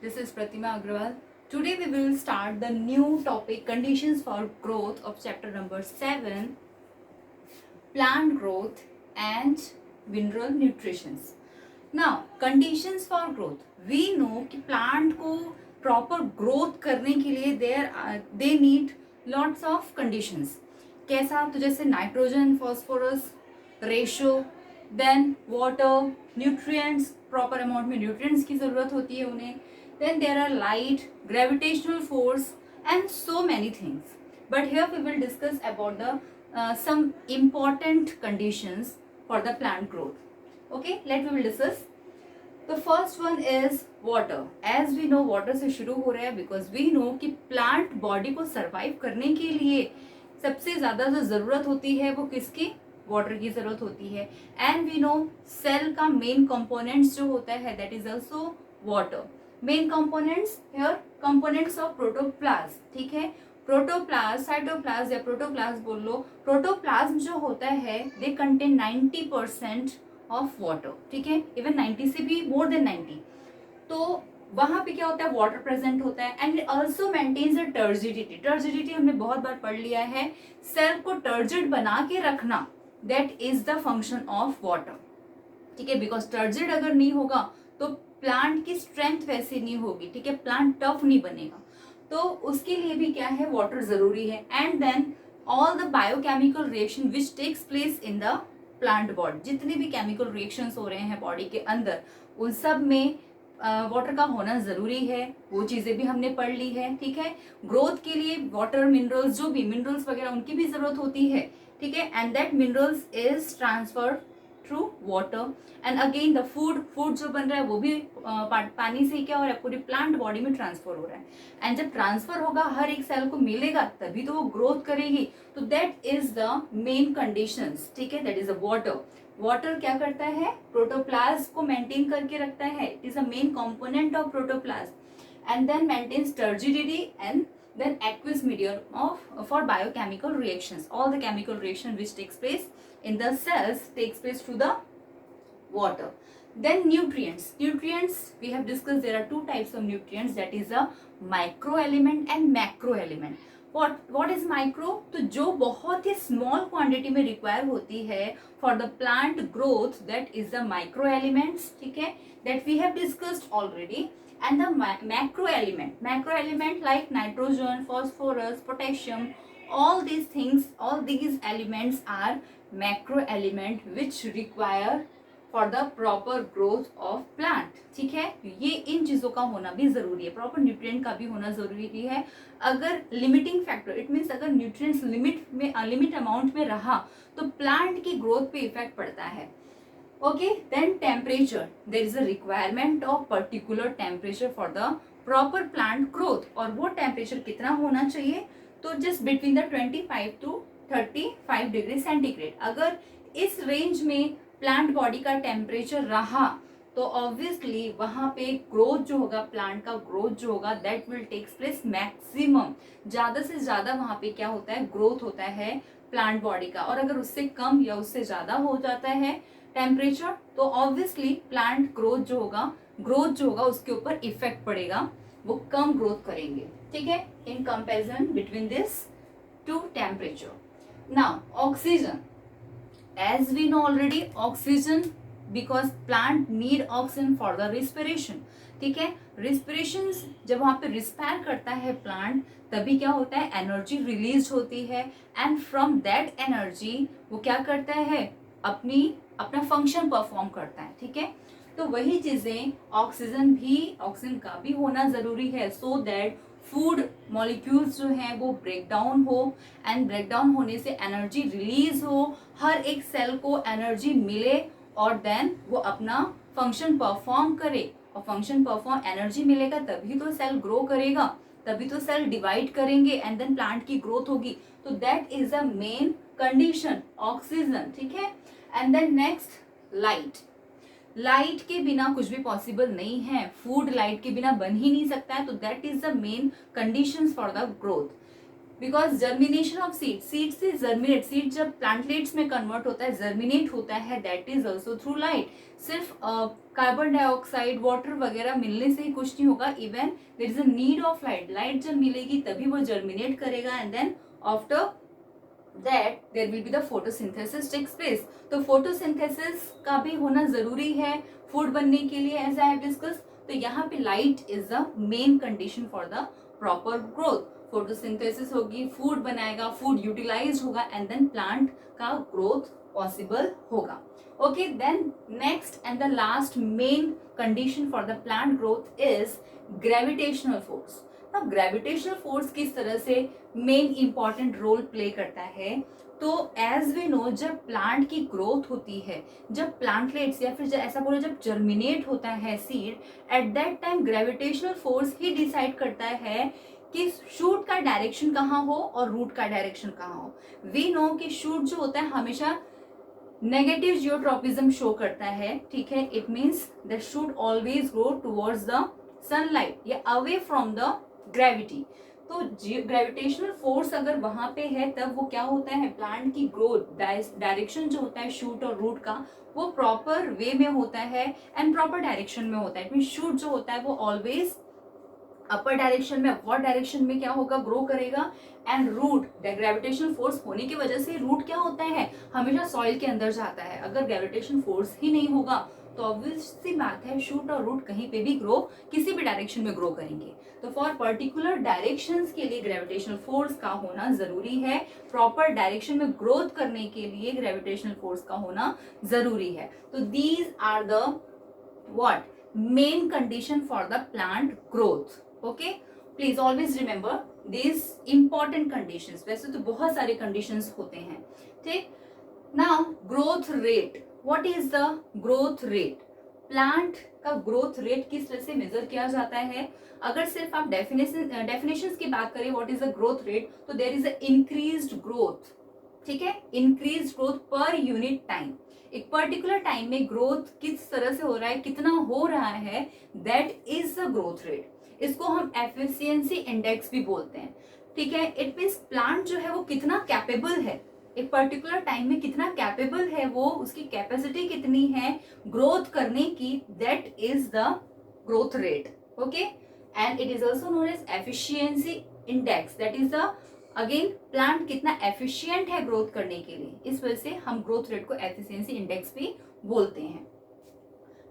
This is Pratima Agrawal. Today we will start the new topic conditions for growth of chapter number 7, plant growth and mineral nutrition. Now conditions for growth. We know कि plant को proper growth करने के लिए they need lots of conditions. कैसा? तो जैसे nitrogen phosphorus ratio, then water, nutrients, proper amount में nutrients की ज़रूरत होती है उन्हें, then there are light, gravitational force and so many things. But here we will discuss about the some important conditions for the plant growth. Okay, we will discuss. The first one is water. As we know, water से शुरू हो रहा है because we know कि plant body को survive करने के लिए सबसे ज़्यादा जो ज़रूरत होती है वो किसकी? वाटर की ज़रूरत होती है. एंड वी नो सेल का मेन कंपोनेंट्स जो होता है that is also water. Main components here components of protoplasm. ठीक है, प्रोटोप्लाज्म, साइटोप्लाज्म या प्रोटोप्लाज्म बोल लो. प्रोटोप्लाज्म जो होता है दे कंटेन 90% ऑफ वाटर. ठीक है, इवन 90 से भी मोर देन 90. तो वहां पे क्या होता है? वाटर प्रेजेंट होता है. And also maintains the turgidity. Turgidity हमने बहुत बार पढ़ लिया है. सेल को टर्जिड बना के रखना, that is the function of water. ठीक है, बिकॉज टर्जिड अगर नहीं होगा तो प्लांट की स्ट्रेंथ वैसी नहीं होगी. ठीक है, प्लांट टफ नहीं बनेगा. तो उसके लिए भी क्या है? वाटर जरूरी है. And then all the biochemical reaction which takes place in the plant body. जितने भी केमिकल रिएक्शंस हो रहे हैं बॉडी के अंदर, उन सब में वाटर का होना जरूरी है. वो चीजें भी हमने पढ़ ली है. ठीक है, ग्रोथ के लिए वाटर, मिनरल्स, जो भी मिनरल्स वगैरह उनकी भी जरूरत होती है. ठीक है, and that minerals is transfer through water. And again the food जो बन रहा है वो भी पानी से क्या हो रहा है? पूरी प्लांट बॉडी में ट्रांसफर हो रहा है. एंड जब ट्रांसफर होगा, हर एक सेल को मिलेगा, तभी तो वो ग्रोथ करेगी. तो that is the main conditions. ठीक है, that is the water. Water क्या करता है? प्रोटोप्लाज्म को मेंटेन करके रखता है. It is a main component of protoplasm. And then maintains turgidity and then aqueous medium for biochemical reactions. All the chemical reaction which takes place in the cells takes place through the water. Then nutrients. Nutrients we have discussed. There are two types of nutrients, that is a micro element and macro element. what is micro? तो जो बहुत ही small quantity में require होती है for the plant growth, that is the micro elements. ठीक है, that we have discussed already. And the macro element like nitrogen, phosphorus, potassium, all these things, all these elements are macro element which require for the proper growth of plant. ठीक है, ये इन चीजों का होना भी जरूरी है. प्रॉपर न्यूट्रिएंट का भी होना जरूरी है. अगर लिमिटिंग फैक्टर, इट मीन्स अगर न्यूट्रिएंट्स लिमिट अमाउंट में रहा तो प्लांट की ग्रोथ पे इफेक्ट पड़ता है. Okay, then temperature. There is a requirement of particular temperature for the proper plant growth. और वो temperature कितना होना चाहिए? तो just between the 25 to 35 degree centigrade. अगर इस रेंज में प्लांट बॉडी का टेम्परेचर रहा तो ऑब्वियसली वहां पे ग्रोथ जो होगा, प्लांट का ग्रोथ जो होगा, that will takes place maximum. ज्यादा से ज्यादा वहां पे क्या होता है? ग्रोथ होता है प्लांट बॉडी का. और अगर उससे कम या उससे ज्यादा हो जाता है टेम्परेचर तो ऑब्वियसली प्लांट ग्रोथ जो होगा उसके ऊपर इफेक्ट पड़ेगा, वो कम ग्रोथ करेंगे. ठीक है, in comparison between this two temperature. Now oxygen. As we know already, oxygen because plant need oxygen for the respiration. ठीक है, रिस्पिरेशन जब वहां पे रिस्पायर करता है प्लांट, तभी क्या होता है? एनर्जी रिलीज होती है. एंड फ्रॉम दैट एनर्जी वो क्या करता है? अपना फंक्शन परफॉर्म करता है. ठीक है, तो वही चीजें ऑक्सीजन का भी होना जरूरी है, सो दैट फूड मॉलिक्यूल्स जो हैं वो ब्रेक डाउन हो. एंड ब्रेक डाउन होने से एनर्जी रिलीज हो, हर एक सेल को एनर्जी मिले और देन वो अपना फंक्शन परफॉर्म करे. और फंक्शन परफॉर्म, एनर्जी मिलेगा तभी तो सेल ग्रो करेगा, तभी तो सेल डिवाइड करेंगे एंड देन प्लांट की ग्रोथ होगी. तो that is the main condition, oxygen. ठीक है, and then next light. Light के बिना कुछ भी पॉसिबल नहीं है. फूड लाइट के बिना बन ही नहीं सकता है. तो that is the main conditions for the growth. Because germination of seed से जर्मिनेट, सीड जब प्लांटलेट्स में कन्वर्ट होता है, जर्मिनेट होता है, that is also through light. सिर्फ कार्बन डाइऑक्साइड, वाटर वगैरह मिलने से ही कुछ नहीं होगा, even there is a need of light. Light जब मिलेगी तभी वो जर्मिनेट करेगा, and then after that there will be the photosynthesis takes place. तो फोटोसिंथेसिस का भी होना जरूरी है फूड बनने के लिए, एज आई हैव डिस्कस। तो यहाँ पे light is the main condition for the proper growth. Photosynthesis होगी, फूड बनाएगा, फूड यूटिलाइज होगा, एंड देन प्लांट का ग्रोथ पॉसिबल होगा। Okay, then next and the last main condition for the plant growth is gravitational force. अब gravitational force किस तरह से main important role play करता है, तो एज वी नो, जब प्लांट की ग्रोथ होती है, जब प्लांटलेट्स या फिर ऐसा बोलो जब जर्मिनेट होता है seed, at that time gravitational force he decide करता है कि शूट का डायरेक्शन कहाँ हो और रूट का डायरेक्शन कहाँ हो। वी नो कि शूट जो होता है हमेशा नेगेटिव जियोट्रॉपिज्म शो करता है, ठीक है। It means that shoot always grow towards the sunlight या अवे फ्रॉम द ग्रेविटी। तो ग्रेविटेशनल फोर्स अगर वहां पे है तब वो क्या होता है, प्लांट की ग्रोथ डायरेक्शन जो होता है शूट और रूट का, वो प्रॉपर वे में होता है एंड प्रॉपर डायरेक्शन में होता है। इट मीन शूट जो होता है वो ऑलवेज अपर डायरेक्शन में, अपवर्ड डायरेक्शन में क्या होगा, ग्रो करेगा। एंड रूट, ग्रेविटेशनल फोर्स होने की वजह से रूट क्या होता है, हमेशा सॉइल के अंदर जाता है। अगर ग्रेविटेशन फोर्स ही नहीं होगा तो ऑब्वियस सी बात है शूट और रूट कहीं पे भी ग्रो, किसी भी डायरेक्शन में ग्रो करेंगे। तो फॉर पर्टिकुलर डायरेक्शंस के लिए ग्रेविटेशनल फोर्स का होना जरूरी है, प्रॉपर डायरेक्शन में ग्रोथ करने के लिए ग्रेविटेशनल फोर्स का होना जरूरी है। तो these are the what main condition for the plant growth. Okay, please always remember these important conditions। वैसे तो बहुत सारे conditions होते हैं, ठीक। now growth rate, what is the growth rate? Plant का ग्रोथ रेट किस तरह से मेजर किया जाता है? अगर सिर्फ आप डेफिनेशंस की बात करें what is the growth rate, तो there is a increased growth, ठीक है, increased growth per unit time. एक पर्टिकुलर टाइम में ग्रोथ किस तरह से हो रहा है, कितना हो रहा है, that is the growth rate. इसको हम एफिशिएंसी इंडेक्स भी बोलते हैं, ठीक है। इट मींस प्लांट जो है वो कितना कैपेबल है, एक पर्टिकुलर टाइम में कितना कैपेबल है, वो उसकी कैपेसिटी कितनी है ग्रोथ करने की, that is the growth rate. Okay, and it is also known as efficiency index, that is the again plant कितना एफिशिएंट है ग्रोथ करने के लिए, इस वजह से हम ग्रोथ रेट को एफिशिएंसी इंडेक्स भी बोलते हैं।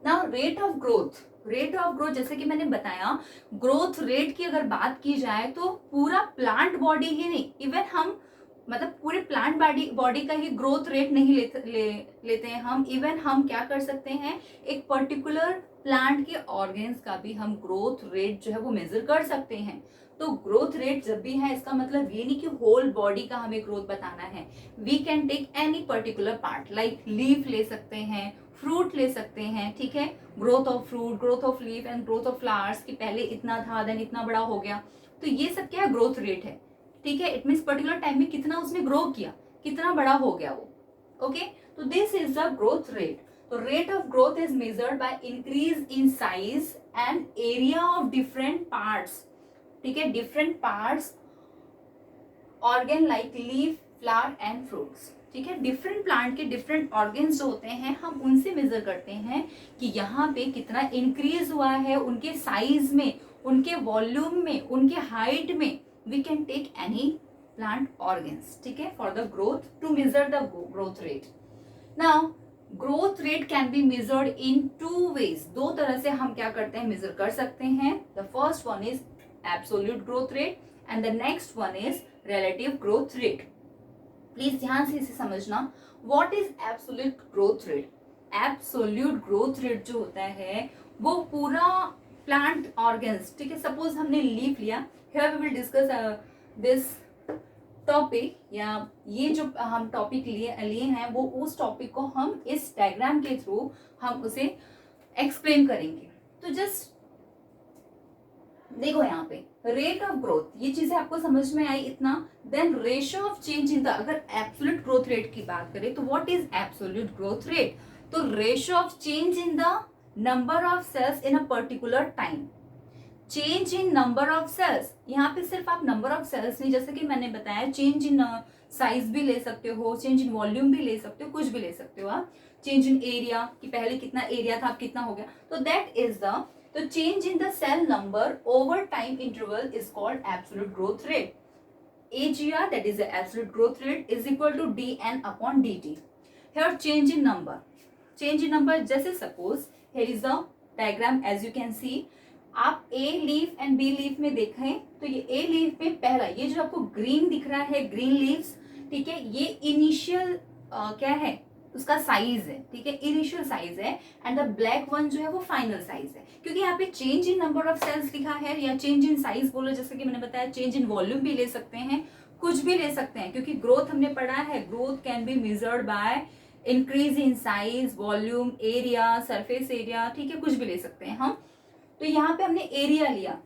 Now rate of growth, rate of growth जैसे कि मैंने बताया, ग्रोथ रेट की अगर बात की जाए तो पूरा प्लांट बॉडी ही नहीं, इवन हम मतलब पूरे प्लांट बॉडी का ही ग्रोथ रेट नहीं लेते हैं हम। इवन हम क्या कर सकते हैं, एक पर्टिकुलर प्लांट के ऑर्गेन्स का भी हम ग्रोथ रेट जो है वो मेजर कर सकते हैं। तो ग्रोथ रेट जब भी है, इसका मतलब ये नहीं कि होल बॉडी का हमें ग्रोथ बताना है। We can take any particular part, like leaf ले सकते हैं, फ्रूट ले सकते हैं, ठीक है। Growth of fruit, growth of leaf and growth of flowers, कि पहले इतना था देन इतना बड़ा हो गया, तो ये सब क्या है, ग्रोथ रेट है, ठीक है। इट मीन्स पर्टिकुलर टाइम में कितना उसने ग्रो किया, कितना बड़ा हो गया वो। ओके, तो this is the growth rate. तो rate of growth is measured by increase in size and area of different parts, ठीक है, different parts organ like leaf, flower and fruits, ठीक है। डिफरेंट प्लांट के डिफरेंट ऑर्गन्स जो होते हैं हम उनसे मेजर करते हैं कि यहाँ पे कितना इंक्रीज हुआ है उनके साइज में, उनके वॉल्यूम में, उनके हाइट में। We can take any plant organs, ठीक है, for the growth, to measure the growth rate. Now growth rate can be measured in two ways, दो तरह से हम क्या करते हैं, मेजर कर सकते हैं। The first one is absolute growth rate and the next one is relative growth rate. Please ध्यान से इसे समझना, what is absolute growth rate? Absolute growth rate जो होता है वो पूरा प्लांट ऑर्गन्स, ठीक है। सपोज हमने लीफ लिया, here we will discuss this topic, या ये जो हम टॉपिक लिए हैं वो उस टॉपिक को हम इस डायग्राम के थ्रू हम उसे एक्सप्लेन करेंगे। तो जस्ट देखो यहाँ पे रेट ऑफ ग्रोथ, ये चीजें आपको समझ में आई इतना। Then ratio of change in the, अगर एब्सोल्यूट ग्रोथ रेट की बात करें तो what is absolute growth rate? तो ratio of change in the number of cells in a particular time. Change in number of cells, यहाँ पे सिर्फ आप नंबर ऑफ सेल्स नहीं, जैसे कि मैंने बताया चेंज इन साइज भी ले सकते हो, चेंज इन वॉल्यूम भी ले सकते हो, कुछ भी ले सकते हो आप। चेंज इन एरिया कि पहले कितना एरिया था अब कितना हो गया, तो दैट इज द, तो change in the cell number over time interval is called absolute growth rate. AGR, that is the absolute growth rate, is equal to dn upon dt. Here change in number, जैसे suppose here is the diagram as you can see, आप A leaf and B leaf में देखें तो ये A leaf में पहला ये जो आपको ग्रीन दिख रहा है, ग्रीन लीव्स, ठीक है, ये इनिशियल क्या है उसका साइज है, ठीक है, इनिशियल साइज है, एंड द ब्लैक वन जो है वो फाइनल साइज है। क्योंकि यहाँ पे change in number of cells लिखा है या चेंज इन साइज बोलो, जैसे कि मैंने बताया चेंज इन वॉल्यूम भी ले सकते हैं, कुछ भी ले सकते हैं, क्योंकि ग्रोथ हमने पढ़ा है, growth can be measured by increase in size, volume, area, surface area, ठीक है, कुछ भी ले सकते हैं हम। तो यहाँ पे हमने एरिया लिया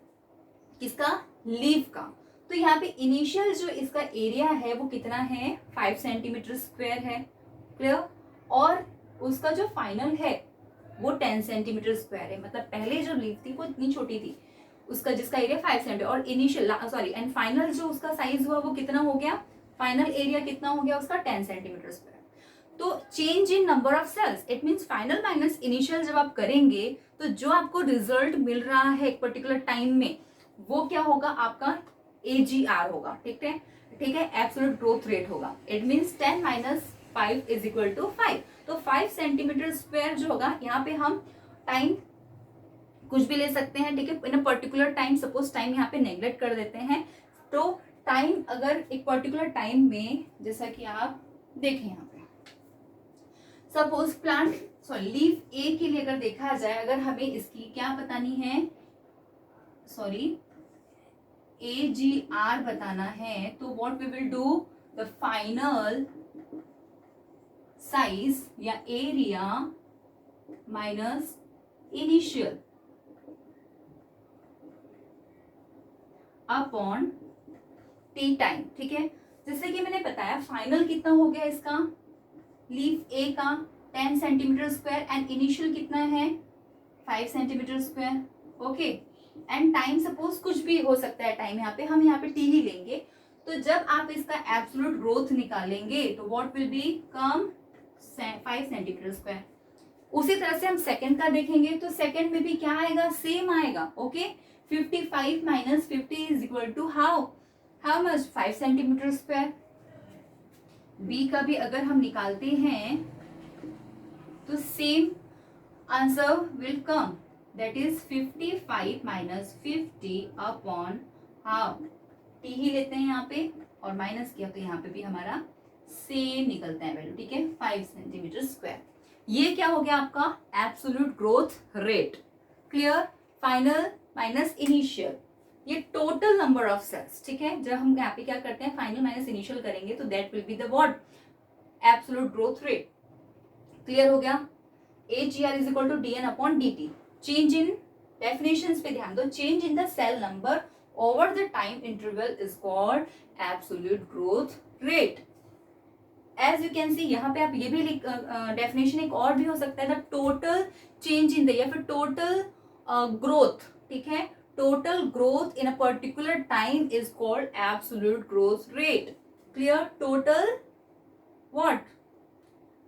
किसका, लीफ का, तो यहाँ पे इनिशियल जो इसका एरिया है वो कितना है, 5 सेंटीमीटर स्क्वायर है, क्लियर, और उसका जो फाइनल है वो 10 सेंटीमीटर स्क्वायर है, मतलब पहले जो लीफ थी वो इतनी छोटी थी, उसका जिसका एरिया 5 सेंटीमीटर, और इनिशियल सॉरी एंड फाइनल जो उसका साइज हुआ वो कितना हो गया, फाइनल एरिया कितना हो गया उसका 10 सेंटीमीटर स्क्वायर। तो change in number of cells, it means final minus initial जब आप करेंगे तो जो आपको रिजल्ट मिल रहा है एक पर्टिकुलर टाइम में वो क्या होगा, आपका AGR होगा, ठीक है, ठीक है, एब्सोल्यूट ग्रोथ रेट होगा। It means 10 minus 5 is equal to 5, तो 5 सेंटीमीटर स्क्वायर जो होगा, यहाँ पे हम टाइम कुछ भी ले सकते हैं, ठीक है, in a particular time, suppose time यहाँ पे नेग्लेक्ट कर देते हैं, तो टाइम अगर एक पर्टिकुलर टाइम में, जैसा कि आप देखें यहाँ पे सपोज प्लांट सॉरी लीफ ए के लिए अगर देखा जाए, अगर हमें इसकी क्या बतानी है, सॉरी AGR बताना है, तो what we will do, the final size या area minus initial upon t time, ठीक है। जैसे कि मैंने बताया फाइनल कितना हो गया इसका, लीफ ए का 10 सेंटीमीटर स्क्वायर एंड इनिशियल कितना है 5 centimetre square, okay, and time suppose कुछ भी हो सकता है टाइम, यहाँ पे हम यहाँ पे टी ही लेंगे। तो जब आप इसका एब्सोल्यूट ग्रोथ निकालेंगे तो what will be come 5 centimetre square. उसी तरह से हम सेकंड का देखेंगे तो सेकंड में भी क्या आएगा, सेम आएगा, okay, 55 minus 50 is equal to how much 5 centimetre square. B का भी अगर हम निकालते हैं तो same answer will come, that is 55 minus 50 upon how, t ही लेते हैं यहाँ पे और माइनस किया तो यहाँ पे भी हमारा सेम निकलता है वैल्यू, ठीक है, 5 सेंटीमीटर स्क्वायर। ये क्या हो गया आपका absolute growth rate, clear, final minus initial, ये टोटल नंबर ऑफ सेल्स, ठीक है। जब हम यहाँ पे क्या करते हैं फाइनल माइनस इनिशियल करेंगे तो that will be the what, absolute growth rate, clear हो गया। AGR is equal to DN upon DT। Change in definitions पे ध्यान दो, change in the cell number over the time interval is called absolute growth rate. As you can see यहाँ पे आप ये भी डेफिनेशन एक और भी हो सकता है, the total change in the, या फिर टोटल ग्रोथ, ठीक है, total growth in a particular time is called absolute growth rate, clear. Total what,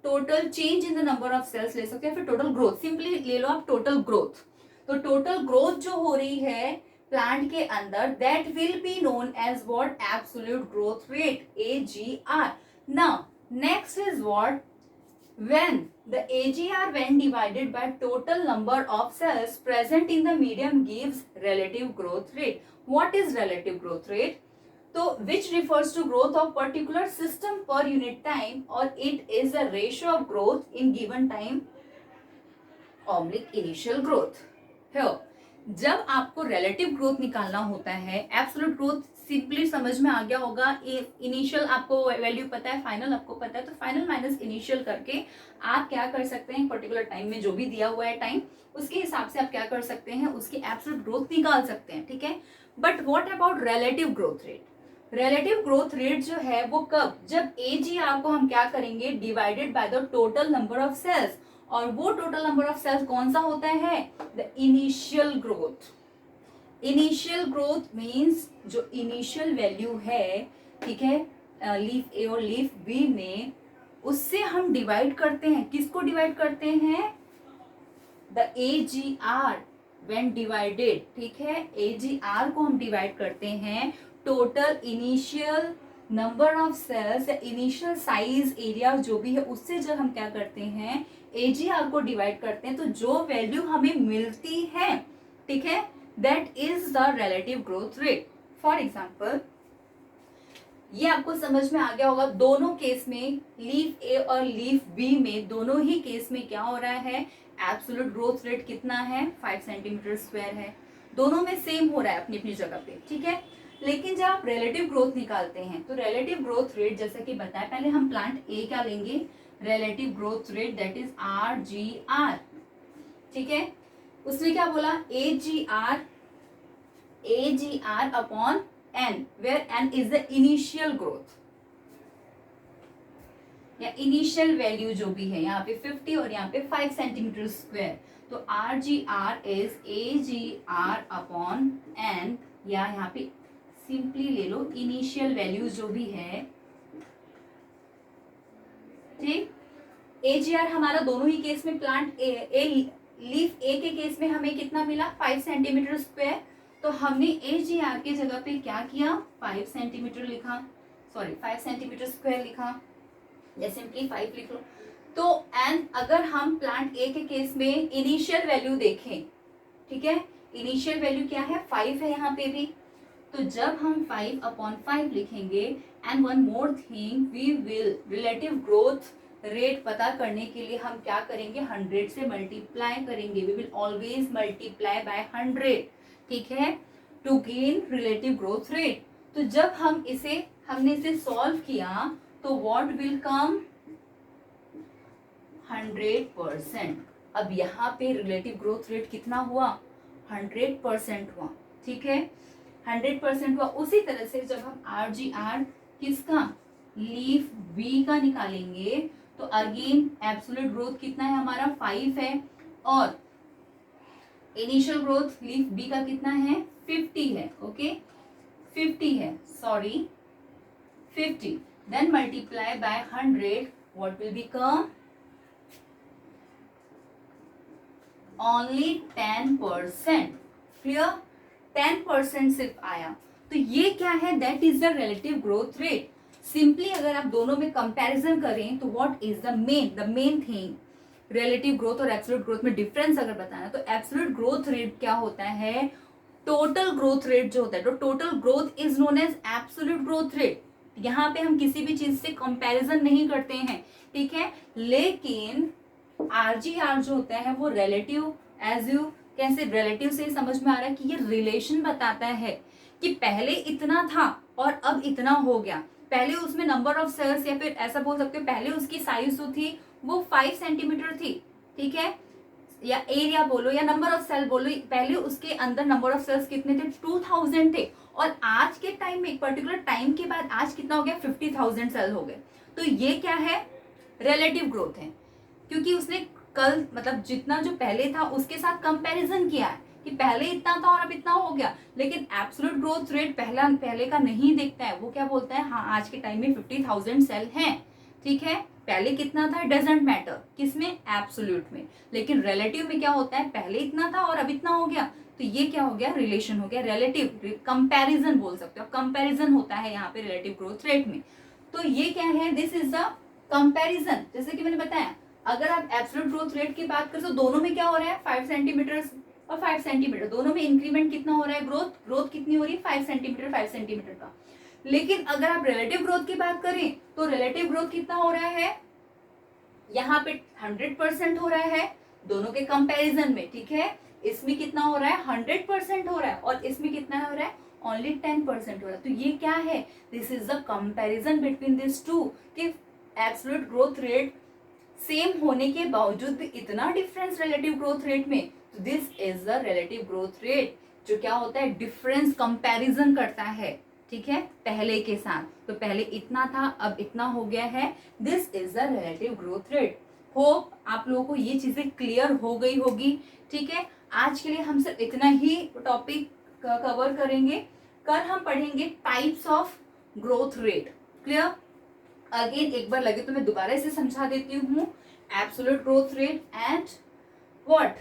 total change in the number of cells ले सकते हैं, फिर टोटल ग्रोथ सिंपली ले लो आप, टोटल ग्रोथ। तो टोटल ग्रोथ जो हो रही है प्लांट के अंदर that will be known as what, absolute growth rate, AGR। Now next is what, when the AGR when divided by total number of cells present in the medium gives relative growth rate. What is relative growth rate? So which refers to growth of particular system per unit time, or it is the ratio of growth in given time oblique initial growth. Here जब आपको relative growth निकालना होता है, absolute growth simply समझ में आ गया होगा, initial आपको वैल्यू पता है, फाइनल आपको पता है, तो फाइनल माइनस इनिशियल करके आप क्या कर सकते हैं, पर्टिकुलर टाइम में जो भी दिया हुआ है टाइम उसके हिसाब से आप क्या कर सकते हैं, उसकी एब्सोल्यूट ग्रोथ निकाल सकते हैं, ठीक है। But what about relative growth rate, relative growth rate जो है वो कब, जब AGR को हम क्या करेंगे, divided by the total number of cells, और वो टोटल नंबर ऑफ सेल्स कौन सा होता है, the initial growth, initial growth means जो इनिशियल वैल्यू है, ठीक है, लीफ ए और लीफ बी में, उससे हम डिवाइड करते हैं, किसको डिवाइड करते हैं, द AGR व्हेन डिवाइडेड, ठीक है, AGR को हम डिवाइड करते हैं total initial number of cells या इनिशियल साइज एरिया जो भी है, उससे जब हम क्या करते हैं AGR को डिवाइड करते हैं, तो जो वैल्यू हमें मिलती है, ठीक है, that is the relative growth rate. For example, ये आपको समझ में आ गया होगा, दोनों केस में लीफ ए और लीफ बी में, दोनों ही केस में क्या हो रहा है, एब्सोल्यूट ग्रोथ रेट कितना है, 5 सेंटीमीटर स्क्वायर है, दोनों में सेम हो रहा है अपनी अपनी जगह पे, ठीक है। लेकिन जब आप रिलेटिव ग्रोथ निकालते हैं तो रिलेटिव ग्रोथ रेट, जैसा कि बताया, पहले हम प्लांट ए का लेंगे, relative growth rate that is RGR, ठीक है। उसने क्या बोला, AGR upon N, where N is the initial growth या इनिशियल वैल्यू जो भी है, यहाँ पे 50 और यहाँ पे 5 सेंटीमीटर स्क्वायर, तो RGR is AGR upon N, या यहाँ पे सिंपली ले लो इनिशियल वैल्यू जो भी है, ठीक। AGR हमारा दोनों ही केस में, प्लांट लीफ ए के केस में हमें कितना मिला, 5 सेंटीमीटर स्क्वायर, तो हमने AGR के जगह पे क्या किया, 5 सेंटीमीटर लिखा, सॉरी 5 सेंटीमीटर स्क्वायर लिखा, या सिंपली 5 लिख लो। तो एंड अगर हम प्लांट ए के केस में इनिशियल वैल्यू देखें, ठीक है, इनिशियल वैल्यू क्या है, 5 है यहाँ पे भी, तो जब हम 5 अपॉन 5 लिखेंगे, and one more thing, we will relative growth rate पता करने के लिए हम क्या करेंगे, 100 से मल्टीप्लाई करेंगे, we will always multiply by 100, ठीक है, to gain relative growth rate. तो जब हमने इसे सॉल्व किया, तो व्हाट विल कम, 100%। अब यहाँ पे रिलेटिव ग्रोथ रेट कितना हुआ, 100% हुआ, ठीक है, 100% हुआ। उसी तरह से जब हम RGR किसका, लीफ बी का निकालेंगे, तो अगेन एब्सोल्यूट ग्रोथ कितना है हमारा, 5 है, और इनिशियल ग्रोथ लीफ बी का कितना है, 50 है, ओके, 50 है, sorry 50, then multiply by 100, what will become, only 10%, clear, 10% सिर्फ आया, तो ये क्या है, that is the relative growth rate। Simply अगर आप दोनों में कंपैरिजन करें, तो what is the main thing, relative growth और एब्सोल्यूट ग्रोथ में डिफरेंस अगर बताना, तो एब्सोल्यूट ग्रोथ रेट क्या होता है, टोटल ग्रोथ रेट जो होता है, तो total growth is known as absolute growth rate. यहाँ पे हम किसी भी चीज से कंपैरिजन नहीं करते हैं, ठीक है। लेकिन RGR जो होता है वो रिलेटिव, एज यू कैसे, रिलेटिव से समझ में आ रहा है कि ये रिलेशन बताता है कि पहले इतना था और अब इतना हो गया, पहले उसमें नंबर ऑफ सेल्स, या फिर ऐसा बोल सकते हो पहले उसकी साइज जो थी वो 5 सेंटीमीटर थी, ठीक है, या एरिया बोलो या नंबर ऑफ सेल बोलो, पहले उसके अंदर नंबर ऑफ सेल्स कितने थे, 2000 थे, और आज के टाइम में, एक पर्टिकुलर टाइम के बाद आज कितना हो गया, 50,000 सेल हो गए। तो ये क्या है, रिलेटिव ग्रोथ है, क्योंकि उसने कल मतलब जितना जो पहले था उसके साथ कंपैरिजन किया है कि पहले इतना था और अब इतना हो गया। लेकिन एब्सोल्यूट ग्रोथ रेट पहले का नहीं देखता है, वो क्या बोलता है, हाँ आज के टाइम में 50,000 सेल हैं, ठीक है, पहले कितना था डजंट मैटर, किसमें, एब्सोल्यूट में। लेकिन रिलेटिव में क्या होता है, पहले इतना था और अब इतना हो गया, तो ये क्या हो गया, रिलेशन हो गया, रिलेटिव कंपैरिजन बोल सकते हो, कंपैरिजन होता है यहाँ पे रिलेटिव ग्रोथ रेट में। तो ये क्या है, दिस इज द कंपैरिजन। जैसे कि मैंने बताया, अगर आप एब्सोल्यूट ग्रोथ रेट की बात करें तो दोनों में क्या हो रहा है, 5 सेंटीमीटर और 5 सेंटीमीटर, दोनों में इंक्रीमेंट कितना हो रहा है, ग्रोथ कितनी हो रही है, 5 सेंटीमीटर 5 सेंटीमीटर का। लेकिन अगर आप रिलेटिव ग्रोथ की बात करें तो रिलेटिव ग्रोथ कितना हो रहा है, यहाँ पे 100% हो रहा है दोनों के कंपैरिजन में, ठीक है। इसमें कितना हो रहा है, 100% हो रहा है, और इसमें कितना हो रहा है, ओनली 10% हो रहा है। तो ये क्या है, this is the comparison between this two, कि एब्सोल्यूट ग्रोथ रेट सेम होने के बावजूद भी इतना डिफरेंस रिलेटिव ग्रोथ रेट में, तो this is the relative growth rate, जो क्या होता है, डिफरेंस कंपैरिजन करता है, ठीक है, पहले के साथ। तो पहले इतना था अब इतना हो गया है, this is the relative growth rate. Hope आप लोगों को ये चीजें क्लियर हो गई होगी, ठीक है। आज के लिए हम सिर्फ इतना ही टॉपिक कवर करेंगे। कल हम पढ़ेंगे types of growth rate. Clear? Again एक बार लगे तो मैं दोबारा इसे समझा देती हूँ। Absolute growth rate and what?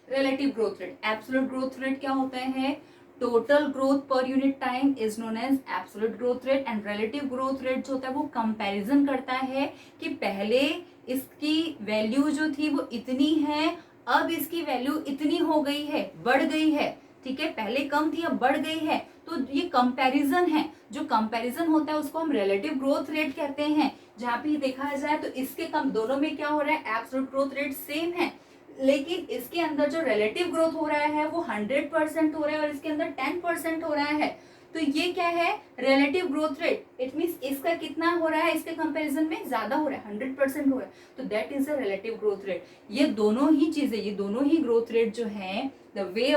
Relative growth rate. Absolute growth rate क्या होता है? Total growth per unit time is known as absolute growth rate. And relative growth rate जो होता है वो कंपैरिजन करता है कि पहले इसकी वैल्यू जो थी वो इतनी है, अब इसकी वैल्यू इतनी हो गई है, बढ़ गई है। ठीक है, पहले कम थी अब बढ़ गई है, तो ये कंपैरिजन है। जो कंपैरिजन होता है उसको हम रिलेटिव ग्रोथ रेट कहते हैं। जहां पे देखा जाए तो इसके कम दोनों में क्या हो रहा है? एब्सोल्यूट ग्रोथ रेट सेम है, लेकिन इसके अंदर जो रिलेटिव ग्रोथ हो रहा है वो 100% हो रहा है और इसके अंदर 10% हो रहा है। तो ये क्या है? Relative growth rate. It means इसका कितना हो रहा है, इसके कंपैरिजन में ज्यादा हो रहा है, 100% हो रहा है, तो that is a relative growth rate. ये दोनों ही चीजें, ये दोनों ही ग्रोथ रेट जो है, the way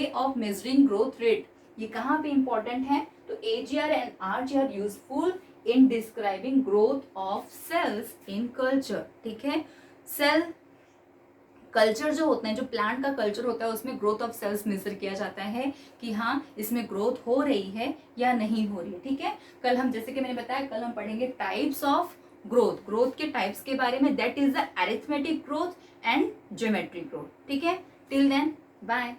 of measuring growth rate, ये कहाँ पे इंपॉर्टेंट है? तो AGR and RGR useful in describing growth of cells in culture. ठीक है, सेल कल्चर जो होते हैं, जो प्लांट का कल्चर होता है उसमें ग्रोथ ऑफ सेल्स मेजर किया जाता है कि हाँ इसमें ग्रोथ हो रही है या नहीं हो रही है। ठीक है, कल हम, जैसे कि मैंने बताया, कल हम पढ़ेंगे टाइप्स ऑफ ग्रोथ, ग्रोथ के टाइप्स के बारे में। That is the arithmetic growth and geometric growth. ठीक है, टिल देन बाय।